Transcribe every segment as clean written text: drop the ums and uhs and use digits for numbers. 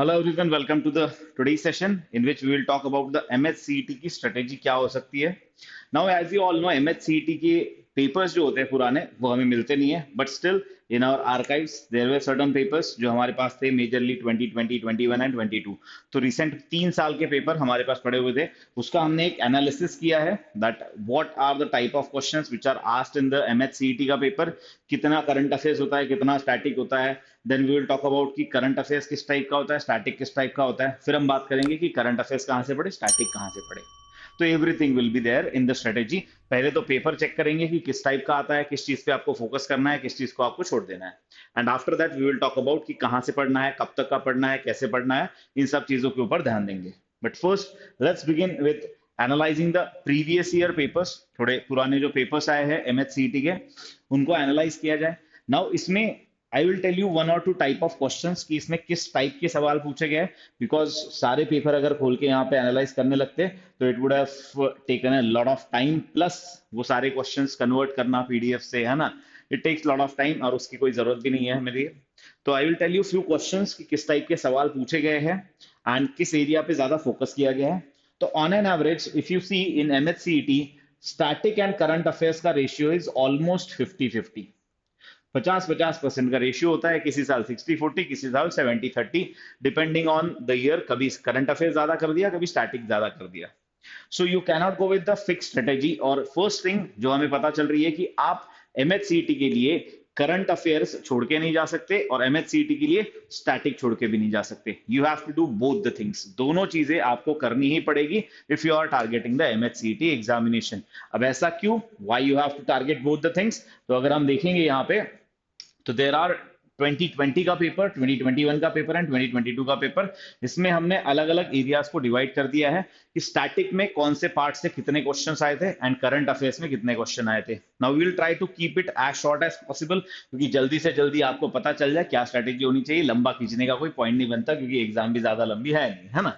Hello everyone, welcome to the today's session in which we will talk about the MHCET की strategy क्या हो सकती है. Now as you all know MHCET के papers जो होते हैं पुराने वो हमें मिलते नहीं है, but still in our archives there were certain papers जो हमारे पास थे majorly 2020, 21 and 22. तो recent 3 साल के पेपर हमारे पास पड़े हुए थे, उसका हमने एक एनालिसिस किया है that what are the type of questions which are asked in the MHCET का पेपर, कितना करंट अफेयर्स होता है, कितना स्टैटिक होता है. Then we will talk about कि करंट अफेयर्स किस टाइप का होता है, स्टैटिक किस टाइप का होता है. फिर हम बात करेंगे कि करंट अफेयर्स कहाँ से पढ़े, स्टैटिक कहाँ से पढ़े. तो everything will be there in the strategy. पहले तो पेपर चेक करेंगे कि किस टाइप का आता है, किस चीज पे आपको फोकस करना है, किस चीज को आपको छोड़ देना है. And after that we will talk about कि कहाँ से पढ़ना है, कब तक का पढ़ना है, कैसे पढ़ना है, इन सब चीजों के ऊपर ध्यान देंगे. But first let's begin with analysing the previous year papers. थोड़े पुराने जो पेपर्स आए हैं एमएचसीईटी के, उनको एनालाइज किया जाए. नाउ इसमें I will tell you one और टू टाइप ऑफ क्वेश्चंस कि इसमें किस टाइप के सवाल पूछे गए, बिकॉज सारे पेपर अगर खोल के यहाँ पे एनालाइज करने लगते तो it would have taken a lot of time, plus वो सारे क्वेश्चंस कन्वर्ट करना पीडीएफ से, है ना, it takes lot of time और उसकी कोई जरूरत भी नहीं है मेरी. तो I will tell you few questions कि किस टाइप के सवाल पूछे गए हैं एंड किस एरिया पे ज्यादा फोकस किया गया है. तो on an average if you see in MHCET, static and current affairs का रेशियो इज ऑलमोस्ट 50-50. 50-50% का रेशियो होता है. किसी साल 60-40, किसी साल 70-30, डिपेंडिंग ऑन द ईयर. कभी करंट अफेयर ज्यादा कर दिया, कभी स्टैटिक ज्यादा कर दिया. So you cannot go with the fix strategy. और फर्स्ट थिंग जो हमें पता चल रही है कि आप एमएचसीईटी के लिए करंट अफेयर्स छोड़ के नहीं जा सकते और एमएचसीईटी के लिए स्टैटिक छोड़ के भी नहीं जा सकते. You have to do both the things. दोनों चीजें आपको करनी ही पड़ेगी if you are targeting the MHCET examination. अब ऐसा क्यों, why you have to target both the things? तो अगर हम देखेंगे यहाँ पे तो देर आर 2020 का पेपर, 2021 का पेपर एंड 2022 का पेपर. इसमें हमने अलग अलग एरियाज को डिवाइड कर दिया है कि स्टैटिक में कौन से पार्ट से कितने क्वेश्चंस आए थे एंड करंट अफेयर्स में कितने क्वेश्चन आए थे. Now we will try to keep it as short as possible, क्योंकि जल्दी से जल्दी आपको पता चल जाए क्या स्ट्रैटेजी होनी चाहिए. लंबा खींचने का कोई पॉइंट नहीं बनता क्योंकि एग्जाम भी ज्यादा लंबी है नहीं, है ना.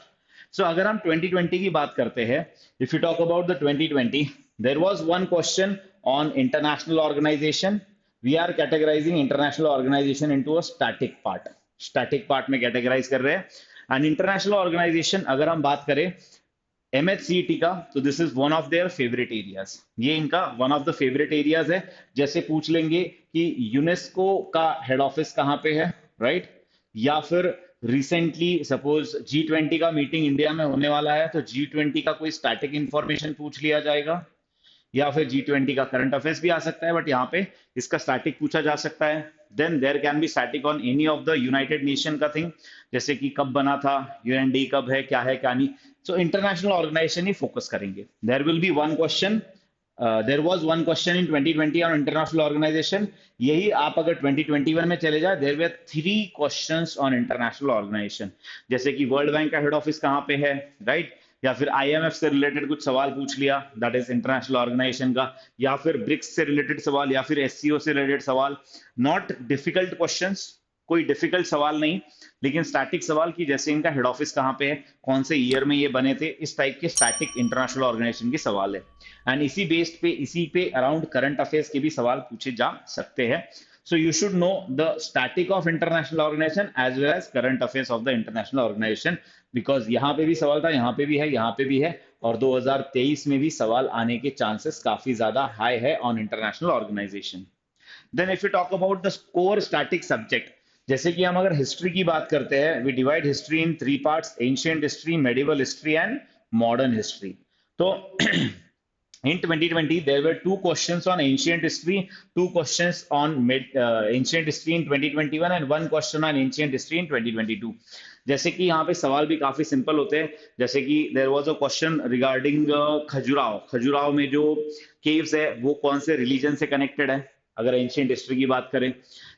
सो अगर हम 2020 की बात करते हैं, if you talk about the 2020, there was one question on international organisation. We are categorizing international organization into a static part. Static part में categorize कर रहे हैं. And international organization अगर हम बात करें MHCET का, तो this is one of their favorite areas. ये इनका one of the favorite areas है. जैसे पूछ लेंगे कि यूनेस्को का हेड ऑफिस कहाँ पे है, राइट? या फिर रिसेंटली सपोज G20 का मीटिंग इंडिया में होने वाला है, तो G20 का कोई स्टैटिक इंफॉर्मेशन पूछ लिया जाएगा. या फिर G20 का करंट अफेयर्स भी आ सकता है, बट यहाँ पे इसका स्टैटिक पूछा जा सकता है. Then there can be static on any of the United Nation का थिंग, जैसे कि कब बना था, यूएनडी कब है क्या नहीं. सो इंटरनेशनल ऑर्गेनाइजेशन ही फोकस करेंगे. There will be one question, there was one question in 2020 on international organisation. यही आप अगर 2021 में चले जाए, there were 3 questions on international organisation, जैसे कि वर्ल्ड बैंक का हेड ऑफिस कहाँ पे है, राइट? या फिर आईएमएफ से रिलेटेड कुछ सवाल पूछ लिया, दैट इज इंटरनेशनल ऑर्गेनाइजेशन का. या फिर ब्रिक्स से रिलेटेड सवाल, या फिर एससीओ से रिलेटेड सवाल. नॉट डिफिकल्ट क्वेश्चंस, कोई डिफिकल्ट सवाल नहीं, लेकिन स्टैटिक सवाल की जैसे इनका हेड ऑफिस कहाँ पे है, कौन से ईयर में ये बने थे, इस टाइप के स्टैटिक इंटरनेशनल ऑर्गेनाइजेशन के सवाल है. एंड इसी पे अराउंड करंट अफेयर्स के भी सवाल पूछे जा सकते हैं. So you should know the static of international organization as well as current affairs of the international organization, because यहाँ पे भी सवाल था, यहाँ पे भी है, यहाँ पे भी है, और 2023 में भी सवाल आने के चांसेस काफी ज्यादा हाई है on international organisation. Then if you talk about the core static subject, जैसे कि हम अगर हिस्ट्री की बात करते हैं, we divide history in 3 parts: ancient history, medieval history and modern history. तो in 2020 there were 2 questions on ancient history, 2 questions on ancient history in 2021 and 1 question on ancient history in 2022. जैसे कि यहाँ पे सवाल भी काफी सिंपल होते हैं, जैसे कि there was a question regarding Khajuraho में जो caves है वो कौन से रिलीजन से कनेक्टेड है, अगर एंशियंट हिस्ट्री की बात करें.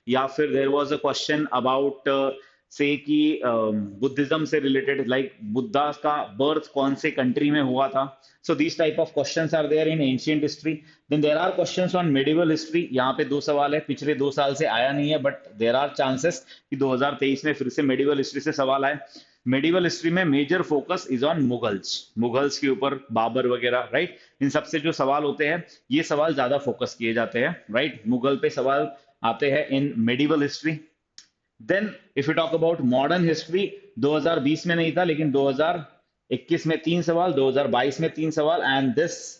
या फिर there was a question about say कि बुद्धिज्म से रिलेटेड, लाइक बुद्धा का बर्थ कौन से कंट्री में हुआ था. So this type of questions are there in ancient history. Then there are questions on medieval history. यहाँ पे 2 सवाल है, पिछले 2 साल से आया नहीं है, बट देयर आर चांसेस कि 2023 में फिर से मेडिवल हिस्ट्री से सवाल आए. मेडिवल हिस्ट्री में major focus is on Mughals के ऊपर, बाबर वगैरह, राइट? इन सबसे जो सवाल होते हैं, ये सवाल ज्यादा फोकस किए जाते हैं, राइट? मुगल पे सवाल आते हैं in medieval history. Then if you talk about modern history, 2020 में नहीं था, लेकिन 2021 में 3 सवाल, 2022 में 3 सवाल, and this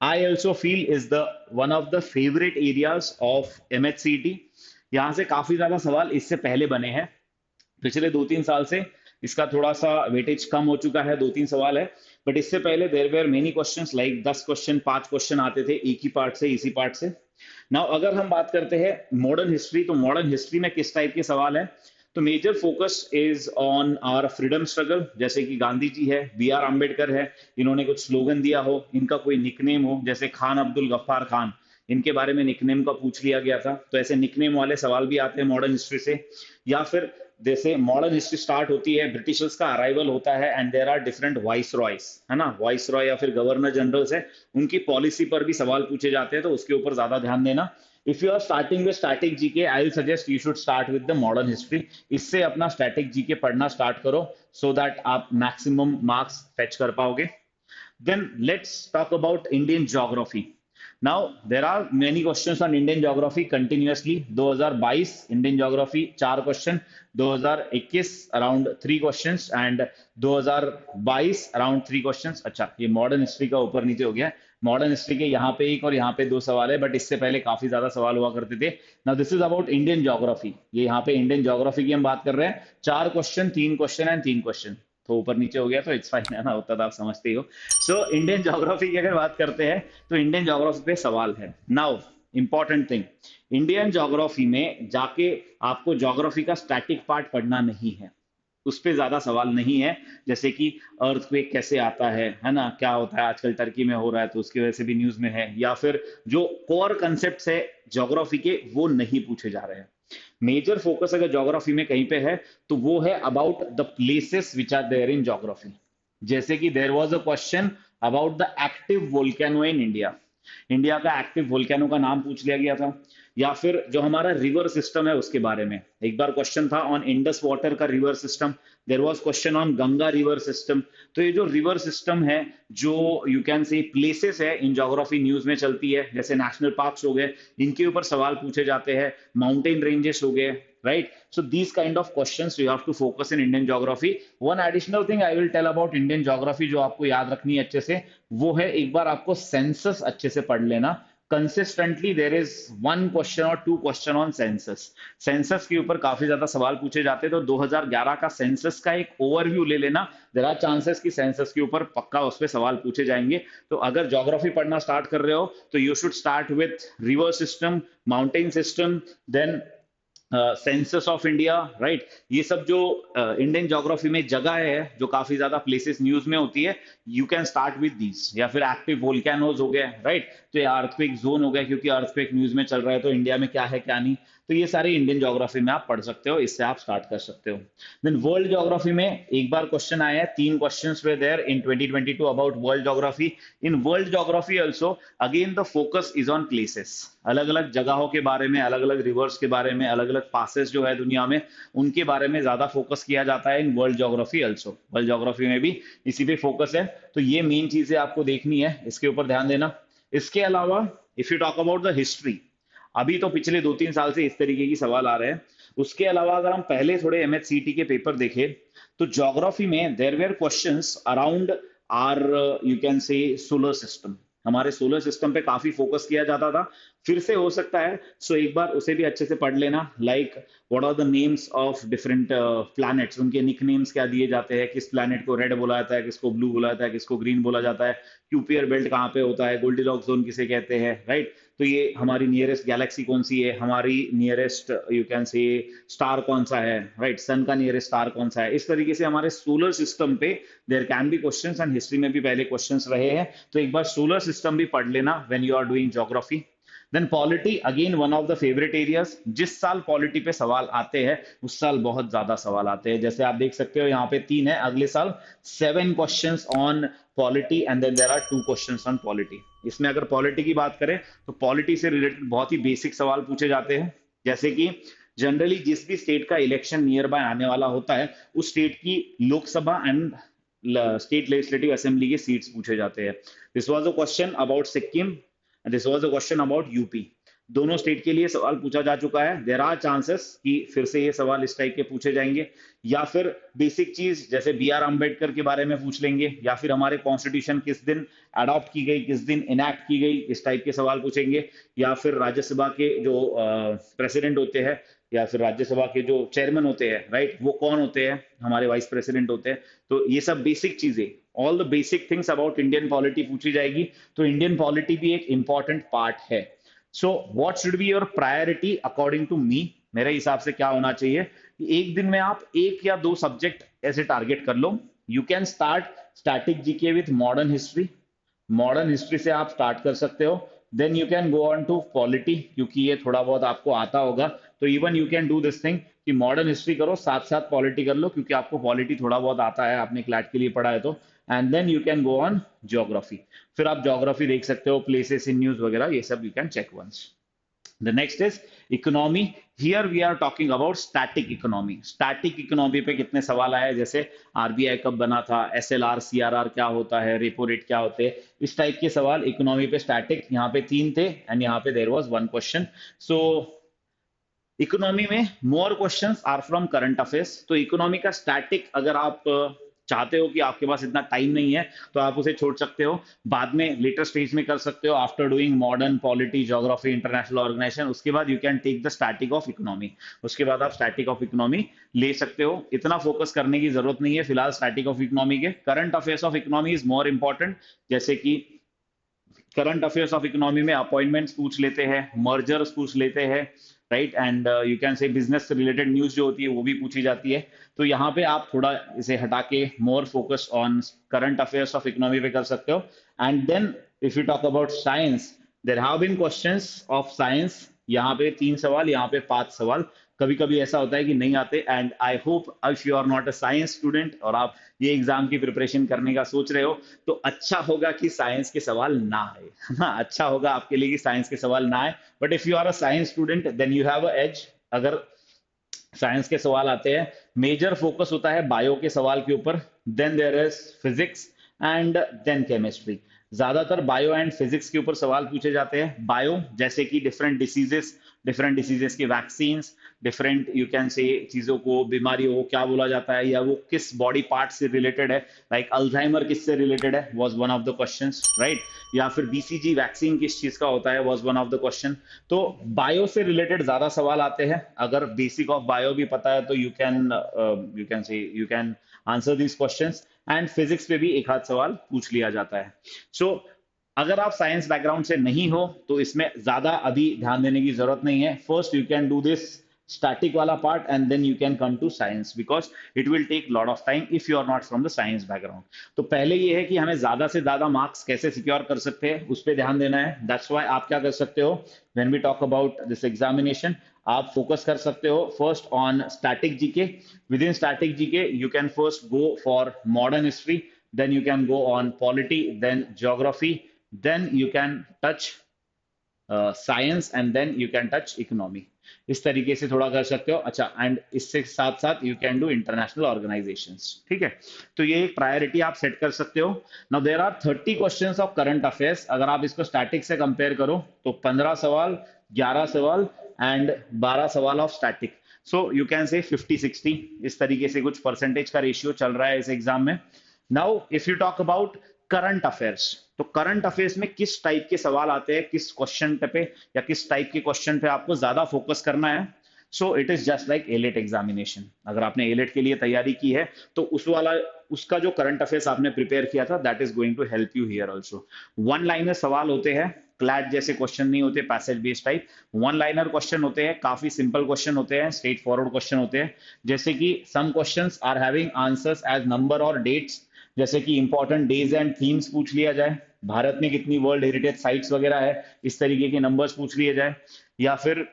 I also feel is the one of the favorite areas of MHCT. यहाँ से काफी ज्यादा सवाल इससे पहले बने हैं, पिछले 2-3 साल से इसका थोड़ा सा वेटेज कम हो चुका है, 2-3 सवाल है, बट इससे पहले there were many questions, like 10 question, 5 question आते थे एक ही पार्ट से, इसी पार्ट से। नाउ अगर हम बात करते हैं मॉडर्न हिस्ट्री, तो मॉडर्न हिस्ट्री में किस टाइप के सवाल है, तो major focus is on our freedom struggle, जैसे कि गांधी जी है, बी आर अम्बेडकर है, इन्होंने कुछ स्लोगन दिया हो, इनका कोई निकनेम हो, जैसे खान अब्दुल गफ्फार खान, इनके बारे में निकनेम का पूछ लिया गया था, तो ऐसे निकनेम वाले सवाल भी आते हैं मॉडर्न हिस्ट्री से। या फिर जैसे मॉडर्न हिस्ट्री स्टार्ट होती है, ब्रिटिशर्स का अराइवल होता है, and there are different viceroys, है ना, वाइस रॉय या फिर गवर्नर जनरल्स है, उनकी पॉलिसी पर भी सवाल पूछे जाते हैं, तो उसके ऊपर ज्यादा ध्यान देना। If you are starting with static GK, I will suggest you should start with the modern history. इससे अपना स्टैटिक जीके पढ़ना स्टार्ट करो, सो दैट आप मैक्सिमम मार्क्स फेच कर पाओगे। Then let's talk about Indian geography. Now there are many questions on Indian geography continuously. 2022 Indian geography 4 question, 2021 around 3 questions, and 2022 around 3 questions. अच्छा, ये modern history का ऊपर नीचे हो गया है। मॉडर्न हिस्ट्री के यहाँ पे एक और यहाँ पे 2 सवाल है, बट इससे पहले काफी ज्यादा सवाल हुआ करते थे। Now this is about Indian geography, ये यहाँ पे इंडियन ज्योग्राफी की हम बात कर रहे हैं। 4 क्वेश्चन, 3 क्वेश्चन एंड 3 क्वेश्चन, तो ऊपर नीचे हो गया तो इट्स फाइन, है ना, उतना तो आप समझते ही हो। सो इंडियन ज्योग्राफी की अगर बात करते हैं, तो इंडियन ज्योग्राफी पे सवाल है। Now important thing, Indian geography में जाके आपको ज्योग्राफी का स्टैटिक पार्ट पढ़ना नहीं है, उस पे ज्यादा सवाल नहीं है, जैसे कि अर्थक्वेक कैसे आता है ना, क्या होता है आजकल टर्की में हो रहा है, तो उसकी वजह से भी न्यूज में है, या फिर जो कोर कंसेप्ट है ज्योग्राफी के, वो नहीं पूछे जा रहे हैं। मेजर फोकस अगर ज्योग्राफी में कहीं पे है, तो वो है about the places which are there in geography. जैसे कि there was a question about the active volcano in India, India का एक्टिव वोल्केनो का नाम पूछ लिया गया था। या फिर जो हमारा रिवर सिस्टम है उसके बारे में एक बार क्वेश्चन था, ऑन इंडस वाटर का river system. There was question on Ganga river system. तो ये जो रिवर सिस्टम है, जो यू कैन से प्लेसेस है इन ज्योग्राफी न्यूज में चलती है, जैसे नेशनल पार्क्स हो गए, इनके ऊपर सवाल पूछे जाते हैं, माउंटेन रेंजेस हो गए, right? So these kind of questions you have to focus in Indian geography. One additional thing I will tell about Indian geography जो आपको याद रखनी है अच्छे से, वो है एक बार आपको सेंसस अच्छे से पढ़ लेना। कंसिस्टेंटली देर इज 1 क्वेश्चन और 2 क्वेश्चन ऑन सेंसस। सेंसस के ऊपर काफी ज्यादा सवाल पूछे जाते हैं, तो 2011 का सेंसस का एक ओवरव्यू ले लेना। देर आर चांसेस कि सेंसस के ऊपर पक्का उस पर सवाल पूछे जाएंगे। तो अगर ज्योग्राफी पढ़ना स्टार्ट कर रहे हो, तो you should start with river system, mountain system, then census of India, right. ये सब जो इंडियन ज्योग्राफी में जगह है, जो काफी ज्यादा प्लेसेस न्यूज में होती है, you can start with these. या फिर एक्टिव वोल्केनोज हो गए, राइट, तो ये अर्थक्वेक जोन हो गया, क्योंकि अर्थक्वेक न्यूज में चल रहा है, तो इंडिया में क्या है क्या नहीं, तो ये सारे इंडियन ज्योग्राफी में आप पढ़ सकते हो, इससे आप स्टार्ट कर सकते हो। देन वर्ल्ड ज्योग्राफी में एक बार क्वेश्चन आया है, 3 questions were there in 2022 about world geography. In world geography also again the focus is on places, अलग अलग जगहों के बारे में, अलग अलग रिवर्स के बारे में, अलग अलग पासेस जो है दुनिया में, उनके बारे में ज्यादा फोकस किया जाता है इन world geography also. World geography में भी इसी पे फोकस है, तो ये मेन चीजें आपको देखनी है, इसके ऊपर ध्यान देना। इसके अलावा if you talk about the history, अभी तो पिछले 2-3 साल से इस तरीके की सवाल आ रहे हैं। उसके अलावा अगर हम पहले थोड़े एमएचसीटी के पेपर देखें, तो ज्योग्राफी में there were questions around are you can say solar system. हमारे सोलर सिस्टम पे काफी फोकस किया जाता था, फिर से हो सकता है, सो एक बार उसे भी अच्छे से पढ़ लेना। Like what are the names of different planets, उनके निकनेम्स क्या दिए जाते हैं, किस प्लैनेट को रेड बोला जाता है, किसको ब्लू बोला जाता है, किसको ग्रीन बोला जाता है, क्यूपियर बेल्ट कहाँ पे होता है, गोल्डीलॉक्स जोन किसे कहते हैं, राइट। तो ये हमारी नियरेस्ट गैलेक्सी कौन सी है, हमारी नियरेस्ट यू कैन से स्टार कौन सा है, राइट, सन का नियरेस्ट स्टार कौन सा है। इस तरीके से हमारे सोलर सिस्टम पे there can be questions, and history में भी पहले क्वेश्चंस रहे हैं, तो एक बार सोलर सिस्टम भी पढ़ लेना when you are doing geography. Then polity again one of the favourite areas. जिस साल पॉलिटी पे सवाल आते हैं, उस साल बहुत ज्यादा सवाल आते हैं, जैसे आप देख सकते हो यहाँ पे 3 है, अगले साल 7 questions on polity, and then there are 2 questions on polity. इसमें अगर पॉलिटी की बात करें, तो पॉलिटी से रिलेटेड बहुत ही बेसिक सवाल पूछे जाते हैं, जैसे कि जनरली जिस भी स्टेट का इलेक्शन नियर बाय आने वाला होता है, उस स्टेट की Lok Sabha and state legislative assembly के सीट्स पूछे जाते हैं। This was a question about Sikkim, and this was a question about UP. दोनों स्टेट के लिए सवाल पूछा जा चुका है। देयर आर चांसेस कि फिर से ये सवाल इस टाइप के पूछे जाएंगे, या फिर बेसिक चीज जैसे बी आर अम्बेडकर के बारे में पूछ लेंगे, या फिर हमारे कॉन्स्टिट्यूशन किस दिन अडॉप्ट की गई, किस दिन इनैक्ट की गई, इस टाइप के सवाल पूछेंगे। या फिर राज्यसभा के जो प्रेसिडेंट होते हैं, या फिर राज्यसभा के जो चेयरमैन होते हैं, राइट, वो कौन होते हैं, हमारे वाइस प्रेसिडेंट होते हैं। तो ये सब बेसिक चीजें, all the basic things about Indian polity पूछी जाएगी। तो इंडियन पॉलिटी भी एक इंपॉर्टेंट पार्ट है। So what should be your priority according to me, मेरे हिसाब से क्या होना चाहिए कि एक दिन में आप एक या दो सब्जेक्ट ऐसे टारगेट कर लो। You can start static GK with modern history, modern history से आप स्टार्ट कर सकते हो। Then you can go on to polity, क्योंकि ये थोड़ा बहुत आपको आता होगा, तो even you can do this thing कि मॉडर्न हिस्ट्री करो, साथ साथ पॉलिटी कर लो, क्योंकि आपको पॉलिटी थोड़ा बहुत आता है, आपने क्लैट के लिए पढ़ा है तो। And then you can go on geography, फिर आप ज्योग्राफी देख सकते हो, प्लेसेस इन न्यूज वगैरह, ये सब you can check once. The next is economy. Here we are talking about static economy. Static economy पे कितने सवाल आए, जैसे आरबीआई कब बना था, एसएलआर सीआरआर क्या होता है, रेपो रेट क्या होते हैं, इस टाइप के सवाल इकोनॉमी पे स्टैटिक, यहाँ पे 3 थे एंड यहाँ पे there was 1 question. So economy में more questions are from current affairs. तो इकोनॉमी का स्टैटिक अगर आप चाहते हो कि आपके पास इतना टाइम नहीं है तो आप उसे छोड़ सकते हो, बाद में लेटर स्टेज में कर सकते हो, after doing modern polity geography international organisation, उसके बाद you can take the static of economy, उसके बाद आप स्टैटिक ऑफ इकोनॉमी ले सकते हो। इतना फोकस करने की जरूरत नहीं है फिलहाल स्टैटिक ऑफ इकोनॉमी के। Current affairs of economy is more important, जैसे कि करंट अफेयर्स ऑफ इकोनॉमी में अपॉइंटमेंट्स पूछ लेते हैं, मर्जर्स पूछ लेते हैं, राइट, एंड यू कैन से बिजनेस से रिलेटेड न्यूज जो होती है वो भी पूछी जाती है। तो यहाँ पे आप थोड़ा इसे हटा के more focus on current affairs of economy पे कर सकते हो। And then if you talk about science, there have been questions of science, यहाँ पे 3 सवाल, यहाँ पे 5 सवाल। कभी कभी ऐसा होता है कि नहीं आते, and I hope if you are not a science student और आप ये एग्जाम की प्रिपरेशन करने का सोच रहे हो, तो अच्छा होगा कि साइंस के सवाल ना आए, है ना, अच्छा होगा आपके लिए कि साइंस के सवाल ना आए। But if you are a science student then you have a edge. अगर साइंस के सवाल आते हैं, मेजर फोकस होता है बायो के सवाल के ऊपर, then there is physics and then chemistry. ज्यादातर बायो एंड फिजिक्स के ऊपर सवाल पूछे जाते हैं। बायो जैसे कि डिफरेंट डिसीजेस के vaccine, different you can say चीजों को, बीमारियों को क्या बोला जाता है, या वो किस बॉडी पार्ट से रिलेटेड है, लाइक अल्जाइमर किससे रिलेटेड है, was one of the questions, right, या फिर बीसीजी वैक्सीन किस चीज का होता है, was one of the question. तो बायो से रिलेटेड ज्यादा सवाल आते हैं। अगर बेसिक ऑफ बायो भी पता है तो you can answer these questions. And physics पे भी एक आध सवाल पूछ लिया जाता है। सो अगर आप साइंस बैकग्राउंड से नहीं हो तो इसमें ज्यादा अभी ध्यान देने की जरूरत नहीं है। First you can do this static वाला part and then you can come to science, because it will take lot of time if you are not from the science background. तो पहले ये है कि हमें ज्यादा से ज्यादा मार्क्स कैसे सिक्योर कर सकते हैं उस पर ध्यान देना है। दैट्स व्हाई आप क्या कर सकते हो, when we talk about this examination, आप फोकस कर सकते हो first on static GK. Within static GK you can first go for modern history, then you can go on polity, then geography, then you can touch science, and then you can touch economy। इस तरीके से थोड़ा कर सकते हो। अच्छा, and इससे साथ साथ you can do international organisations, ठीक है। तो ये एक प्रायोरिटी आप सेट कर सकते हो। Now there are 30 questions of current affairs. अगर आप इसको स्टैटिक से कंपेयर करो तो 15 सवाल, 11 सवाल एंड 12 सवाल of static. So you can से 50-60 इस तरीके से कुछ परसेंटेज का रेशियो चल रहा है इस एग्जाम में। Now if you talk about current affairs, तो करंट अफेयर्स में किस टाइप के सवाल आते हैं, किस क्वेश्चन पे या किस टाइप के क्वेश्चन पे आपको ज्यादा फोकस करना है। So it is just like AILET examination. अगर आपने एलेट के लिए तैयारी की है तो उसका जो करंट अफेयर्स आपने प्रिपेयर किया था, that is going to help you here also. One liner सवाल होते हैं, क्लैट जैसे क्वेश्चन नहीं होते, passage based type one liner question होते हैं, काफी सिंपल क्वेश्चन होते हैं, स्ट्रेट फॉरवर्ड क्वेश्चन होते हैं। जैसे कि some questions are having answers as number और डेट्स, जैसे कि इंपॉर्टेंट डेज एंड थीम्स पूछ लिया जाए, भारत में कितनी वर्ल्ड हेरिटेज साइट्स वगैरह है, इस तरीके के नंबर्स पूछ लिए जाए। या फिर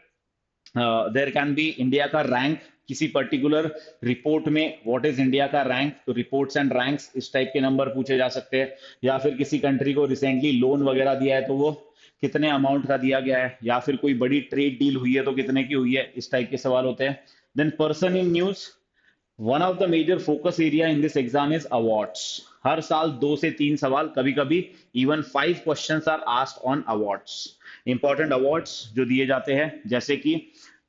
देयर कैन बी इंडिया का रैंक किसी पर्टिकुलर रिपोर्ट में, व्हाट इज इंडिया का रैंक, तो रिपोर्ट्स एंड रैंक्स इस टाइप के नंबर पूछे जा सकते हैं। या फिर किसी कंट्री को रिसेंटली लोन वगैरह दिया है तो वो कितने अमाउंट का दिया गया है, या फिर कोई बड़ी ट्रेड डील हुई है तो कितने की हुई है, इस टाइप के सवाल होते हैं। Then person in news, one of the major focus area in this exam is awards. हर साल 2 से 3 सवाल, कभी कभी even 5 questions are asked on awards. Important awards जो दिए जाते हैं, जैसे कि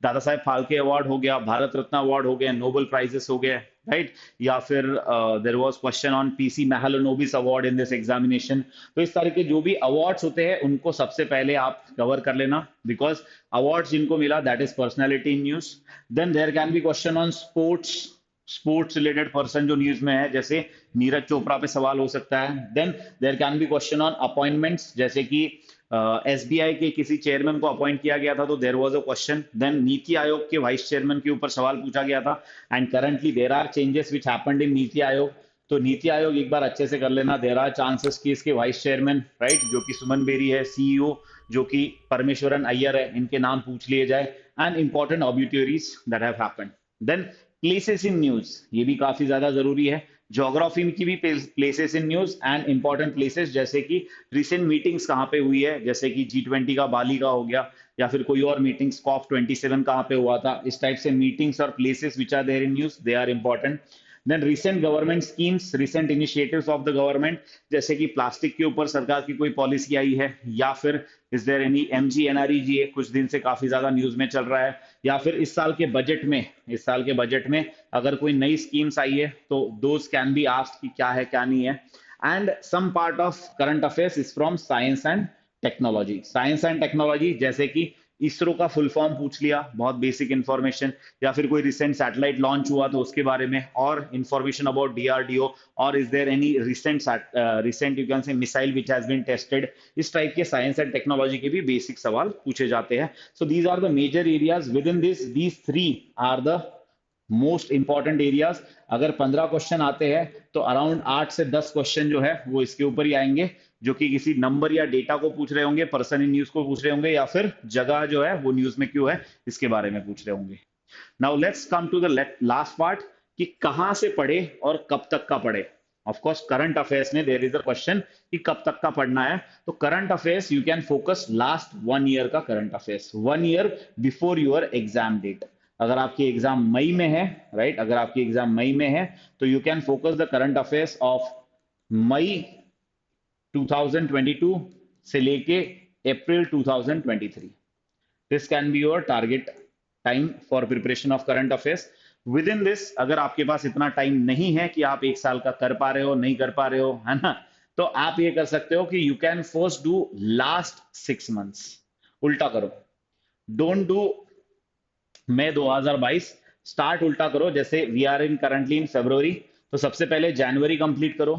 दादा साहेब फाल्के अवार्ड हो गया, भारत रत्न अवार्ड हो गया, नोबेल प्राइजेस हो गए, राइट। या फिर there was question on PC Mahalanobis award in this examination. तो इस तरह के जो भी अवार्ड्स होते हैं उनको सबसे पहले आप कवर कर लेना, बिकॉज अवार्ड्स जिनको मिला that is personality in news. Then there can be question on sports, sports related person जो न्यूज में है, जैसे नीरज चोपड़ा पे सवाल हो सकता है। Then there can be question on appointments, जैसे कि एसबीआई के किसी चेयरमैन को अपॉइंट किया गया था तो there was a question. Then NITI Aayog के वाइस चेयरमैन के ऊपर सवाल पूछा गया था, and currently there are changes which happened in NITI Aayog. तो नीति आयोग एक बार अच्छे से कर लेना। देयर आर चांसेस कि इसके वाइस चेयरमैन, राइट, जो कि सुमन बेरी है, सीईओ जो कि परमेश्वरन अय्यर है, इनके नाम पूछ लिए जाए, and important obituaries that have happened. Then places in news, ये भी काफी ज्यादा जरूरी है। ज्योग्राफी की भी places in news and important places, जैसे कि रिसेंट मीटिंग्स कहाँ पे हुई है, जैसे कि G20 का बाली का हो गया, या फिर कोई और मीटिंग्स, COP27 कहाँ पे हुआ था, इस टाइप से मीटिंग्स और places which are there in news, they are important. Then recent government schemes, recent initiatives of the government, जैसे कि प्लास्टिक के ऊपर सरकार की कोई पॉलिसी आई है, या फिर इज देयर एनी MGNREGA, कुछ दिन से काफी ज्यादा न्यूज में चल रहा है, या फिर इस साल के बजट में, इस साल के बजट में अगर कोई नई स्कीम्स आई है तो दोज कैन बी आस्क्ड कि क्या है क्या नहीं है। And some part of current affairs is from science and technology. Science and technology, जैसे कि इसरो का फुल फॉर्म पूछ लिया, बहुत बेसिक इंफॉर्मेशन, या फिर कोई रिसेंट सैटेलाइट लॉन्च हुआ तो उसके बारे में, और इंफॉर्मेशन अबाउट DRDO, और is there any recent you can say missile which has been tested. इस टाइप के साइंस एंड टेक्नोलॉजी के भी बेसिक सवाल पूछे जाते हैं। So these are the major areas within this, these three are the most important areas. अगर 15 question आते हैं तो अराउंड 8 से 10 क्वेश्चन जो है वो इसके ऊपर ही आएंगे, जो कि किसी नंबर या डेटा को पूछ रहे होंगे, पर्सन इन न्यूज को पूछ रहे होंगे, या फिर जगह जो है वो न्यूज में क्यों है इसके बारे में पूछ रहे होंगे। Now let's come to the last part, कि कहां से पढ़े और कब तक का पढ़े। ऑफ कोर्स करंट अफेयर्स में देयर इज अ क्वेश्चन कि कब तक का पढ़ना है। तो current affairs you can focus last 1 year का current affairs, 1 year before your exam date. अगर आपकी एग्जाम मई में है, राइट, अगर आपकी एग्जाम मई में है तो you can focus the current affairs of May 2022 से लेके अप्रैल 2023। This can be your target time for preparation of current affairs. Within this, अगर आपके पास इतना टाइम नहीं है कि आप एक साल का कर पा रहे हो, नहीं कर पा रहे हो, है ना, तो आप ये कर सकते हो कि you can first do last 6 months. उल्टा करो, डोंट डू मई 2022, स्टार्ट उल्टा करो। जैसे we are in currently in February, तो सबसे पहले जनवरी कंप्लीट करो,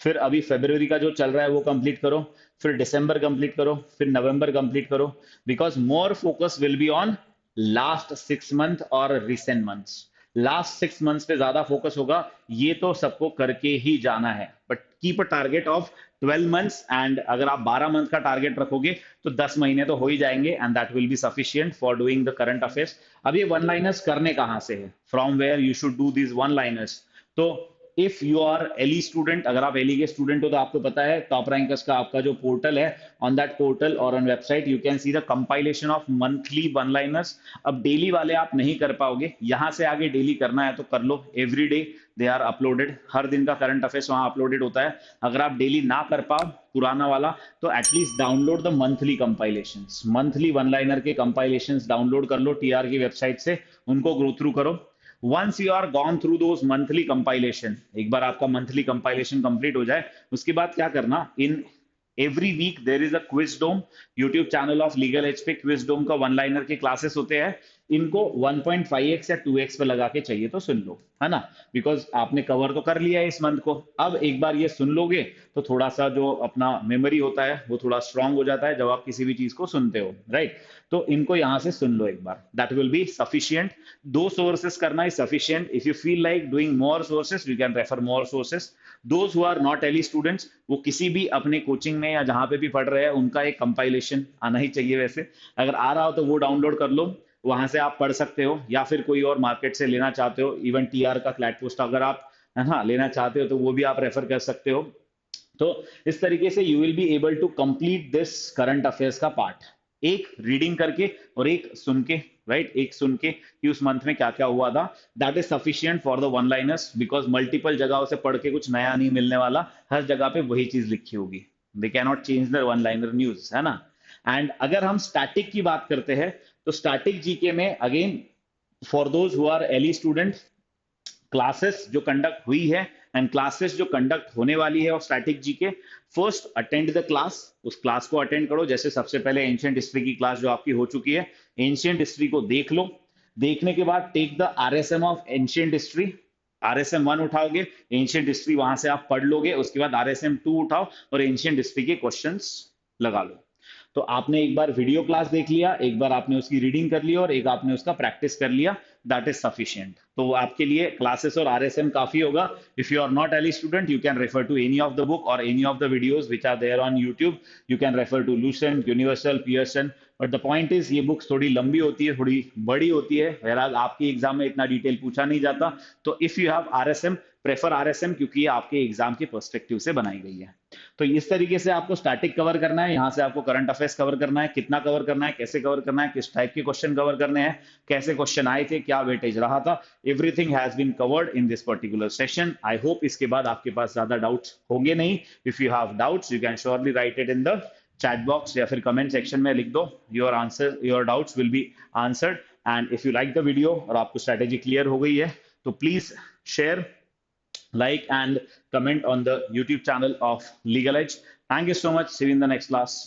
फिर अभी फेब्रुवरी का जो चल रहा है वो कंप्लीट करो, फिर दिसंबर कंप्लीट करो, फिर नवंबर कंप्लीट करो, because more focus will be on last 6 month और रिसेंट मंथ्स। लास्ट 6 मंथ्स पे ज्यादा फोकस होगा, ये तो सबको करके ही जाना है, but keep a target of 12 months, and अगर आप 12 मंथ का टारगेट रखोगे तो 10 महीने तो हो ही जाएंगे, and that will be sufficient for doing the current affairs. अब ये वन लाइनर्स करने कहां से है, from where you should do this one liners. तो if you are Eli student, अगर आप एली के स्टूडेंट हो तो आपको पता है टॉप रैंकर्स का आपका जो पोर्टल है, ऑन दैट पोर्टल और on website you can see the compilation of monthly one liners. अब डेली वाले आप नहीं कर पाओगे, यहां से आगे डेली करना है तो कर लो, every day they are uploaded, हर दिन का करंट अफेयर्स वहां अपलोडेड होता है। अगर आप डेली ना कर पाओ पुराना वाला, तो at least download the monthly compilations, monthly one liner के कंपाइलेशंस डाउनलोड कर लो टीआर की वेबसाइट से, उनको गो थ्रू करो। Once you are gone through those monthly compilation, एक बार आपका मंथली कंपाइलेशन कंप्लीट हो जाए, उसके बाद क्या करना, in every week there is a Quizdom, YouTube channel of Legal Edge पे क्विजडोम का वन लाइनर के क्लासेस होते हैं। इनको 1.5x या 2x पे लगा के चाहिए तो सुन लो, है ना, बिकॉज आपने कवर तो कर लिया है इस मंथ को। अब एक बार ये सुन लोगे तो थोड़ा सा जो अपना मेमोरी होता है वो थोड़ा स्ट्रांग हो जाता है जब आप किसी भी चीज को सुनते हो, राइट। तो इनको यहां से सुन लो एक बार, that will be sufficient. 2 sources करना is sufficient. If you feel like doing more sources you can refer more sources. Those who are not LE students, वो किसी भी अपने कोचिंग में या जहां पे भी पढ़ रहे हैं उनका एक कंपाइलेशन आना ही चाहिए, वैसे अगर आ रहा हो तो वो डाउनलोड कर लो, वहां से आप पढ़ सकते हो, या फिर कोई और मार्केट से लेना चाहते हो, इवन टीआर का क्लैट पोस्ट अगर आप, है ना, लेना चाहते हो तो वो भी आप रेफर कर सकते हो। तो इस तरीके से you will be able to complete this current affairs का पार्ट। एक रीडिंग करके और एक सुन के, राइट, एक सुन के कि उस मंथ में क्या क्या हुआ था, that is sufficient for the one liners, because multiple जगहों से पढ़ के कुछ नया नहीं मिलने वाला, हर जगह पे वही चीज लिखी होगी, they can not change the one liner news, है ना। एंड अगर हम स्टैटिक की बात करते हैं तो स्टैटिक जीके में again for those who are Eli student, classes जो कंडक्ट हुई है एंड क्लासेस जो कंडक्ट होने वाली है ऑफ स्टैटिक जी के, फर्स्ट अटेंड द क्लास, उस क्लास को अटेंड करो। जैसे सबसे पहले एंशियंट हिस्ट्री की क्लास जो आपकी हो चुकी है, एंशियंट हिस्ट्री को देख लो, देखने के बाद take the RSM of ancient history, RSM 1 उठाओगे, एंशियंट हिस्ट्री वहां से आप पढ़ लोगे, उसके बाद आरएसएम 2 उठाओ और एंशियंट हिस्ट्री के क्वेश्चंस लगा लो। तो आपने एक बार वीडियो क्लास देख लिया, एक बार आपने उसकी रीडिंग कर ली और एक आपने उसका प्रैक्टिस कर लिया, दैट इज सफिशिएंट। तो आपके लिए क्लासेस और आरएसएम काफी होगा। If you are not LE student, you can refer to any of the book और any of the videos which are there on YouTube, you can refer to Lucent, Universal, Pearson. But the point is ये books थोड़ी लंबी होती है, थोड़ी बड़ी होती है, whereas आपके एग्जाम में इतना डिटेल पूछा नहीं जाता। तो if you have RSM, prefer RSM, क्योंकि ये आपके एग्जाम के पर्सपेक्टिव से बनाई गई है। तो इस तरीके से आपको स्टैटिक कवर करना है, यहाँ से आपको करंट अफेयर्स कवर करना है, कितना कवर करना है, कैसे कवर करना है, किस टाइप के क्वेश्चन कवर करने हैं, कैसे क्वेश्चन आए थे, क्या वेटेज रहा था, everything has been covered in this particular session. I hope इसके बाद आपके पास ज्यादा डाउट्स होंगे नहीं। If you have doubts you can surely write it in the chat box या फिर कमेंट सेक्शन में लिख दो, your answer, your doubts will be answered. And if you like the video और आपको स्ट्रेटेजी क्लियर हो गई है तो please share, like and comment on the YouTube channel of Legal Edge. Thank you so much. See you in the next class.